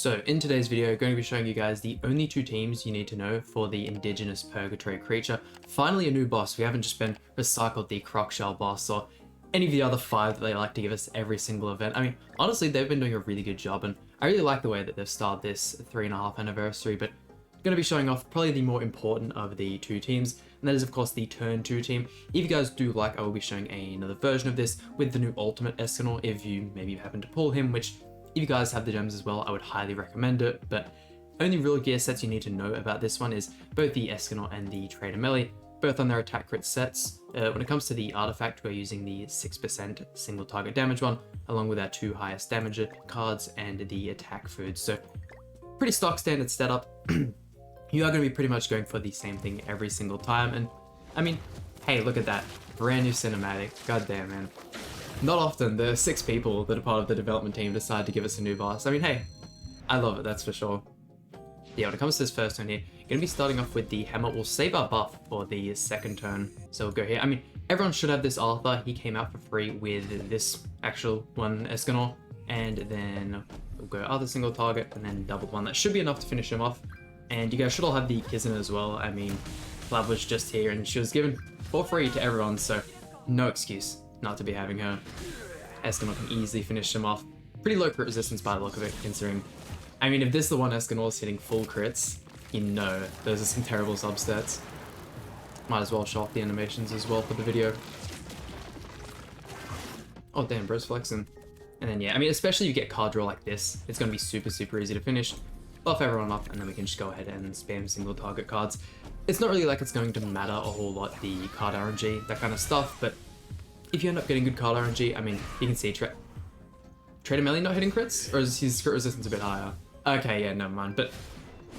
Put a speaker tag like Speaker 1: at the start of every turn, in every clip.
Speaker 1: So in today's video, I'm going to be showing you guys the only two teams you need to know for the Indigenous Purgatory creature. Finally a new boss. We haven't just been recycled the Crocshell boss or any of the other 5 that they like to give us every single event. I mean, honestly, they've been doing a really good job, and I really like the way that they've started this 3.5 anniversary, but I'm going to be showing off probably the more important of the two teams, and that is of course the turn 2 team. If you guys do like, I will be showing another version of this with the new ultimate Escanor if you maybe happen to pull him, which if you guys have the gems as well, I would highly recommend it. But only real gear sets you need to know about this one is both the Escanor and the Trader Melee, both on their attack crit sets. When it comes to the artifact, we're using the 6% single target damage one, along with our 2 highest damage cards and the attack food. So pretty stock standard setup. You are going to be pretty much going for the same thing every single time. And I mean, hey, look at that. Brand new cinematic. God damn, man. Not often the 6 people that are part of the development team decide to give us a new boss. I mean, hey, I love it, that's for sure. Yeah, when it comes to this first turn here, going to be starting off with the hammer. We'll save our buff for the second turn. So we'll go here. I mean, everyone should have this Arthur. He came out for free with this actual one Escanor. And then we'll go other single target and then double one. That should be enough to finish him off. And you guys should all have the Kizuna as well. I mean, Flav was just here and she was given for free to everyone, so no excuse not to be having her. Escanor can easily finish him off. Pretty low crit resistance by the look of it, considering... I mean, if this is the one Escanor is hitting full crits, you know those are some terrible substats. Might as well show off the animations as well for the video. Oh damn, bro's flexing. And then yeah, I mean, especially if you get card draw like this, it's going to be super easy to finish. Buff everyone up, and then we can just go ahead and spam single target cards. It's not really like it's going to matter a whole lot, the card RNG, that kind of stuff, but if you end up getting good card RNG, I mean, you can see Trader Melee not hitting crits? Or is his crit resistance a bit higher? Okay, yeah, never mind. But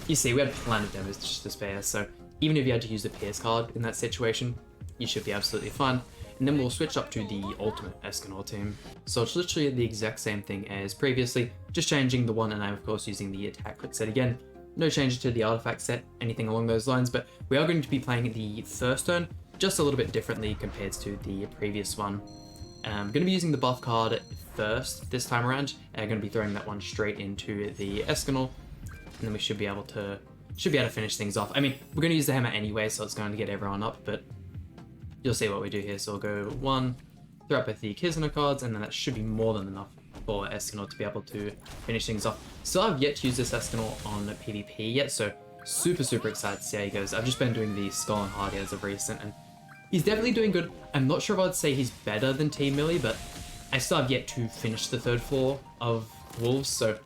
Speaker 1: you see, we had plenty of damage to spare, so even if you had to use the Pierce card in that situation, you should be absolutely fine. And then we'll switch up to the ultimate Escanor team. So it's literally the exact same thing as previously, just changing the one, and I'm of course using the attack crit set again. No changes to the artifact set, anything along those lines, but we are going to be playing the first turn just a little bit differently compared to the previous one. I'm going to be using the buff card first this time around, and I'm going to be throwing that one straight into the Escanor, and then we should be able to finish things off. I mean, we're going to use the hammer anyway, so it's going to get everyone up, but you'll see what we do here. So we'll go 1, throw up both the Kizuna cards, and then that should be more than enough for Escanor to be able to finish things off. Still have yet to use this Escanor on PvP yet, so super excited to see how he goes. I've just been doing the Skull and Hardy as of recent, and he's definitely doing good. I'm not sure if I'd say he's better than Team Millie, but I still have yet to finish the 3rd floor of Wolves, so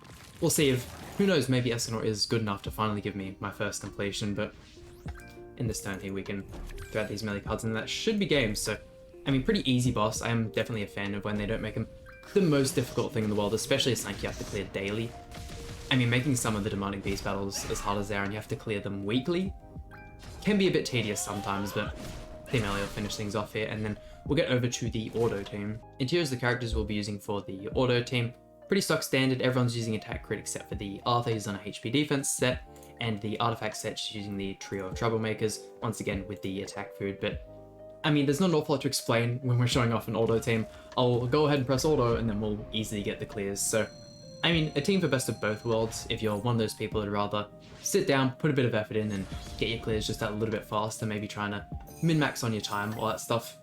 Speaker 1: we'll see if, who knows, maybe Escanor is good enough to finally give me my first completion, but in this turn here we can throw out these melee cards and that should be game. So, I mean, pretty easy boss. I am definitely a fan of when they don't make him the most difficult thing in the world, especially a Snake you have to clear daily. I mean, making some of the Demonic Beast battles as hard as they are and you have to clear them weekly can be a bit tedious sometimes, but Team Ellie will finish things off here, and then we'll get over to the auto team. And here's the characters we'll be using for the auto team. Pretty stock standard, everyone's using attack crit except for the Arthur, who's on a HP defense set, and the artifact set's using the trio of troublemakers, once again with the attack food. But I mean, there's not an awful lot to explain when we're showing off an auto team. I'll go ahead and press auto, and then we'll easily get the clears. So I mean, a team for best of both worlds, if you're one of those people who'd rather sit down, put a bit of effort in, and get your clears just that little bit faster, maybe trying to min-max on your time, all that stuff.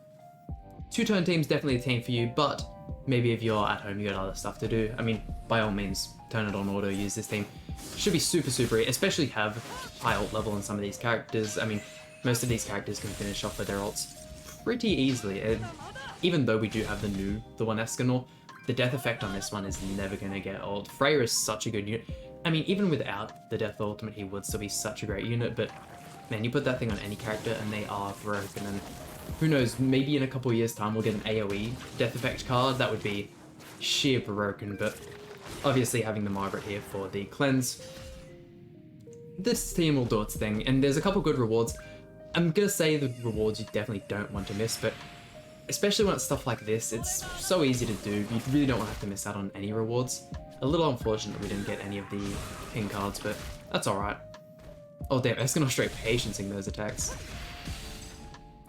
Speaker 1: 2-turn team's definitely a team for you, but maybe if you're at home, you got other stuff to do. I mean, by all means, turn it on auto, use this team. Should be super especially have high ult level in some of these characters. I mean, most of these characters can finish off with their ults pretty easily, and even though we do have the one Escanor, the death effect on this one is never going to get old. Freya is such a good unit. I mean, even without the death ultimate, he would still be such a great unit, but man, you put that thing on any character and they are broken, and who knows, maybe in a couple of years time we'll get an AoE death effect card. That would be sheer broken, but obviously having the Margaret here for the cleanse, this team will do its thing, and there's a couple good rewards. I'm going to say the rewards you definitely don't want to miss, but especially when it's stuff like this, it's so easy to do. You really don't want to have to miss out on any rewards. A little unfortunate we didn't get any of the pin cards, but that's alright. Oh damn, Escanor straight patience-ing those attacks.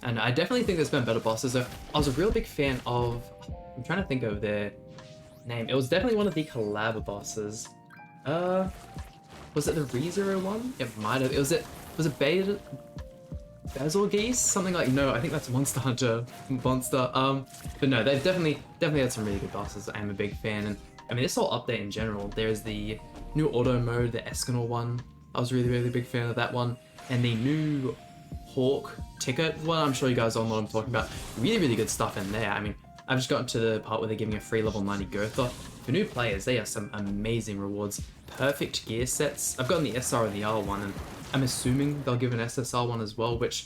Speaker 1: And I definitely think there's been better bosses. So I was a real big fan of... I'm trying to think of their name. It was definitely one of the collab bosses. Was it the ReZero one? It might have. Was it Beta Basil Geese? Something like, no, I think that's Monster Hunter Monster. But no, they've definitely had some really good bosses. I'm a big fan, and I mean this whole update in general. There's the new auto mode, the Escanor one. I was really big fan of that one, and the new Hawk ticket one. I'm sure you guys all know what I'm talking about. Really good stuff in there. I mean, I've just gotten to the part where they're giving a free level 90 Gotha. For new players, they are some amazing rewards. Perfect gear sets. I've gotten the SR and the R one, and I'm assuming they'll give an SSR one as well, which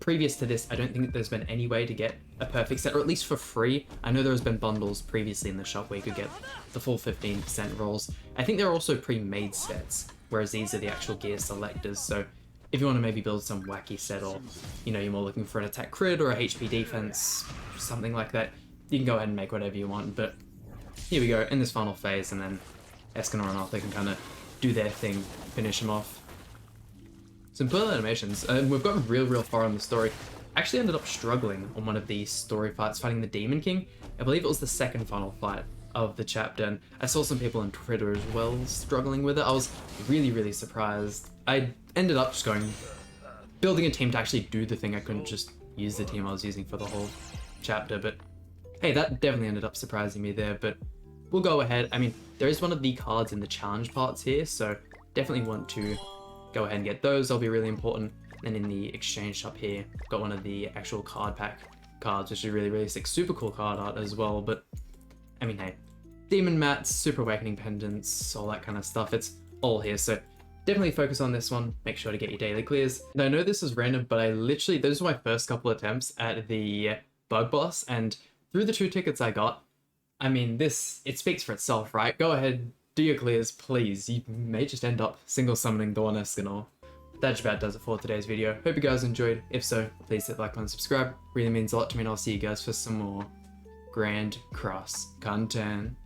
Speaker 1: previous to this, I don't think there's been any way to get a perfect set, or at least for free. I know there's been bundles previously in the shop where you could get the full 15% rolls. I think there are also pre-made sets, whereas these are the actual gear selectors, so if you want to maybe build some wacky set, or, you know, you're more looking for an attack crit or a HP defense, something like that, you can go ahead and make whatever you want. But here we go, in this final phase, and then Escanor and Arthur can kind of do their thing, finish them off. Some cool animations, and we've gotten real far in the story. I actually ended up struggling on one of these story fights, fighting the Demon King. I believe it was the second final fight of the chapter, and I saw some people on Twitter as well struggling with it. I was really surprised. I ended up just building a team to actually do the thing. I couldn't just use the team I was using for the whole chapter, but hey, that definitely ended up surprising me there. But we'll go ahead. I mean, there is one of the cards in the challenge parts here, so definitely want to go ahead and get those. They'll be really important. And in the exchange shop here, got one of the actual card pack cards, which is really sick. Super cool card art as well. But I mean, hey, Demon Mats, Super Awakening Pendants, all that kind of stuff. It's all here, so definitely focus on this one. Make sure to get your daily clears. And I know this is random, but those were my first couple attempts at the bug boss, and through the 2 tickets I got, I mean, it speaks for itself, right? Go ahead, do your clears, please. You may just end up single summoning Dawn Escanor. That just about does it for today's video. Hope you guys enjoyed. If so, please hit like and subscribe. Really means a lot to me, and I'll see you guys for some more Grand Cross content.